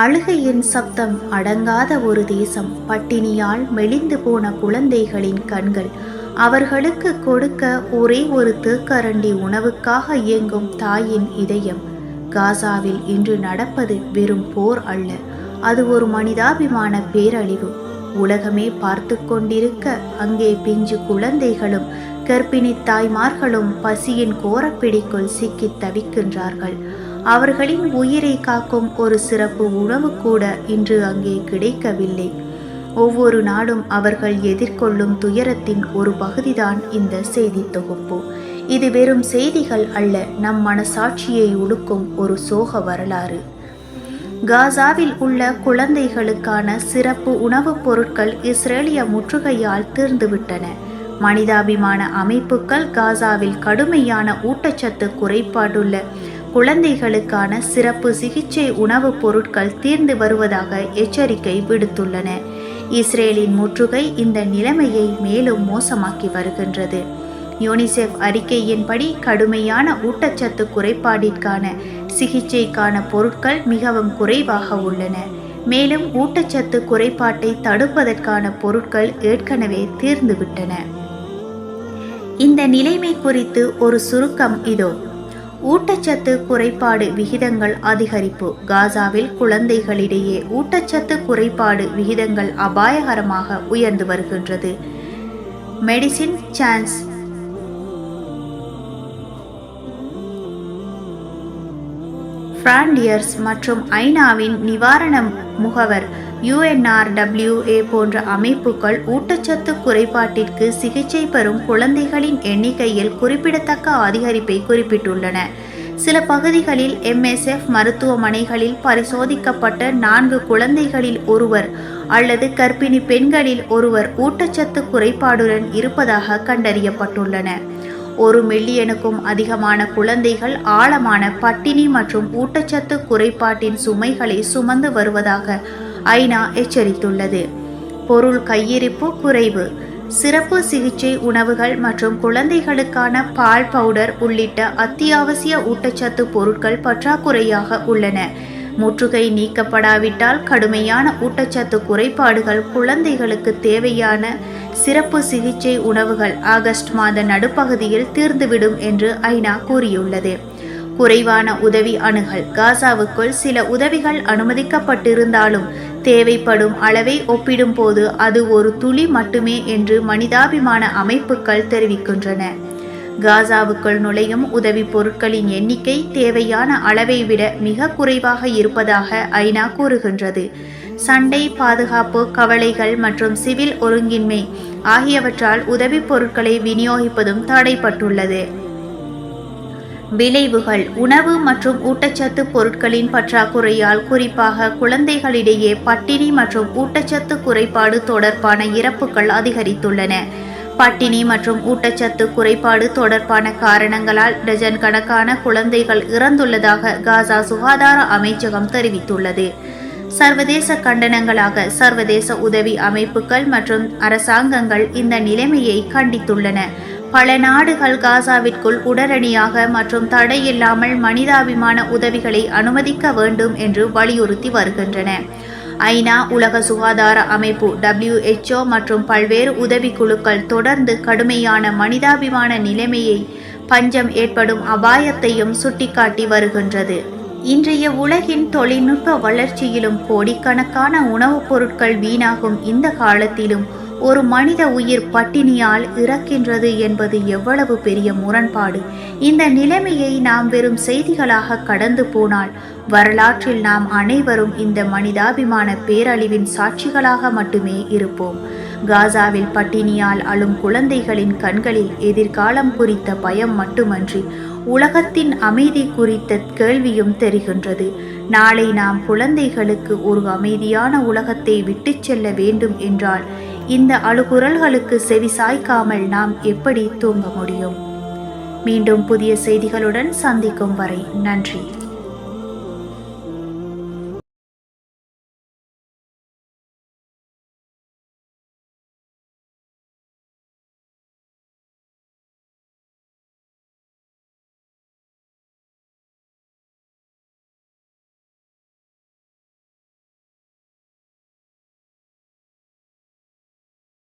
அழுகையின் சப்தம் அடங்காத ஒரு தேசம், பட்டினியால் மெலிந்து போன குழந்தைகளின் கண்கள், அவர்களுக்கு கொடுக்க ஒரே ஒரு தேக்கரண்டி உணவுக்காக இயங்கும் தாயின் இதயம். காசாவில் இன்று நடப்பது வெறும் போர் அல்ல, அது ஒரு மனிதாபிமான பேரழிவு. உலகமே பார்த்து கொண்டிருக்க அங்கே பிஞ்சு குழந்தைகளும் கர்ப்பிணி தாய்மார்களும் பசியின் கோரப்பிடிக்குள் சிக்கி தவிக்கின்றார்கள். அவர்களின் உயிரை காக்கும் ஒரு சிறப்பு உணவு கூட இன்று அங்கே கிடைக்கவில்லை. ஒவ்வொரு நாடும் அவர்கள் எதிர்கொள்ளும் துயரத்தின் ஒரு பகுதிதான் இந்த செய்தி தொகுப்பு. இது வெறும் செய்திகள் அல்ல, நம் மனசாட்சியை உடுக்கும் ஒரு சோக வரலாறு. காசாவில் உள்ள குழந்தைகளுக்கான சிறப்பு உணவுப் பொருட்கள் இஸ்ரேலிய முற்றுகையால் தீர்ந்துவிட்டன. மனிதாபிமான அமைப்புகள் காசாவில் கடுமையான ஊட்டச்சத்து குறைபாடுள்ள குழந்தைகளுக்கான சிறப்பு சிகிச்சை உணவுப் பொருட்கள் தீர்ந்து வருவதாக எச்சரிக்கை விடுத்துள்ளன. இஸ்ரேலின் முற்றுகை இந்த நிலைமையை மேலும் மோசமாக்கி வருகின்றது. யூனிசெஃப் அறிக்கையின்படி கடுமையான ஊட்டச்சத்து குறைபாட்டிற்கான சிகிச்சைக்கான பொருட்கள் மிகவும் குறைவாக உள்ளன. மேலும் ஊட்டச்சத்து குறைபாட்டை தடுப்பதற்கான பொருட்கள் ஏற்கனவே தீர்ந்துவிட்டன. இந்த நிலைமை குறித்து ஒரு சுருக்கம் இதோ. ஊட்டச்சத்து குறைபாடு விகிதங்கள் அதிகரிப்பு. காசாவில் குழந்தைகளிடையே ஊட்டச்சத்து குறைபாடு விகிதங்கள் அபாயகரமாக உயர்ந்து வருகின்றது. மெடிசின் சான்ஸ் ஃப்ரான்டியர்ஸ் மற்றும் ஐநாவின் நிவாரண முகவர் UNRWA போன்ற அமைப்புகள் ஊட்டச்சத்து குறைபாட்டிற்கு சிகிச்சை பெறும் குழந்தைகளின் எண்ணிக்கையில் குறிப்பிடத்தக்க அதிகரிப்பை குறிப்பிட்டுள்ளன. சில பகுதிகளில் MSF மருத்துவமனைகளில் பரிசோதிக்கப்பட்ட 4 குழந்தைகளில் ஒருவர் அல்லது கர்ப்பிணி பெண்களில் ஒருவர் ஊட்டச்சத்து குறைபாடுடன் இருப்பதாக கண்டறியப்பட்டுள்ளன. 1 மில்லியனுக்கும் அதிகமான குழந்தைகள் ஆழமான பட்டினி மற்றும் ஊட்டச்சத்து குறைபாட்டின் சுமைகளை சுமந்து வருவதாக ஐநா எச்சரித்துள்ளது. பொருள் கையிருப்பு குறைவு. சிறப்பு சிகிச்சை உணவுகள் மற்றும் குழந்தைகளுக்கான பால் பவுடர் உள்ளிட்ட அத்தியாவசிய ஊட்டச்சத்து பொருட்கள் பற்றாக்குறையாக உள்ளன. முற்றுகை நீக்கப்படாவிட்டால் கடுமையான ஊட்டச்சத்து குறைபாடுகள் குழந்தைகளுக்கு தேவையான சிறப்பு சிகிச்சை உணவுகள் ஆகஸ்ட் மாத நடுப்பகுதியில் தீர்ந்துவிடும் என்று ஐநா கூறியுள்ளது. குறைவான உதவி அணுகல். காசாவுக்குள் சில உதவிகள் அனுமதிக்கப்பட்டிருந்தாலும் தேவைப்படும் அளவை ஒப்பிடும் போது அது ஒரு துளி மட்டுமே என்று மனிதாபிமான அமைப்புகள் தெரிவிக்கின்றன. காசாவுக்குள் நுழையும் உதவி பொருட்களின் எண்ணிக்கை தேவையான அளவை விட மிக குறைவாக இருப்பதாக ஐநா கூறுகின்றது. சண்டை, பாதுகாப்பு கவலைகள் மற்றும் சிவில் ஒருங்கின்மை ஆகியவற்றால் உதவி பொருட்களை விநியோகிப்பதும் தடைப்பட்டுள்ளது. விளைவுகள். உணவு மற்றும் ஊட்டச்சத்து பொருட்களின் பற்றாக்குறையால் குறிப்பாக குழந்தைகளிடையே பட்டினி மற்றும் ஊட்டச்சத்து குறைபாடு தொடர்பான இறப்புகள் அதிகரித்துள்ளன. பட்டினி மற்றும் ஊட்டச்சத்து குறைபாடு தொடர்பான காரணங்களால் டஜன் கணக்கான குழந்தைகள் இறந்துள்ளதாக காசா சுகாதார அமைச்சகம் தெரிவித்துள்ளது. சர்வதேச கண்டனங்களாக சர்வதேச உதவி அமைப்புகள் மற்றும் அரசாங்கங்கள் இந்த நிலைமையை கண்டித்துள்ளன. பல நாடுகள் காசாவிற்குள் உடனடியாக மற்றும் தடையில்லாமல் மனிதாபிமான உதவிகளை அனுமதிக்க வேண்டும் என்று வலியுறுத்தி வருகின்றன. ஐநா, உலக சுகாதார அமைப்பு WHO மற்றும் பல்வேறு உதவிக்குழுக்கள் தொடர்ந்து கடுமையான மனிதாபிமான நிலைமையை, பஞ்சம் ஏற்படும் அபாயத்தையும் சுட்டிக்காட்டி வருகின்றது. இன்றைய உலகின் தொழில்நுட்ப வளர்ச்சியிலும் கோடிக்கணக்கான உணவுப் பொருட்கள் வீணாகும் இந்த காலத்திலும் ஒரு மனித உயிர் பட்டினியால் இறக்கின்றது என்பது எவ்வளவு பெரிய முரண்பாடு. இந்த நிலைமையை நாம் வெறும் செய்திகளாக கடந்து போனால் வரலாற்றில் நாம் அனைவரும் இந்த மனிதாபிமான பேரழிவின் சாட்சிகளாக மட்டுமே இருப்போம். காசாவில் பட்டினியால் அழும் குழந்தைகளின் கண்களில் எதிர்காலம் குறித்த பயம் மட்டுமன்றி உலகத்தின் அமைதி குறித்த கேள்வியும் தெரிகின்றது. நாளை நாம் குழந்தைகளுக்கு ஒரு அமைதியான உலகத்தை விட்டு செல்ல வேண்டும் என்றால் இந்த அழுகுரல்களுக்கு செவிசாய்க்காமல் நாம் எப்படி தூங்க முடியும்? மீண்டும் புதிய செய்திகளுடன் சந்திக்கும் வரை நன்றி.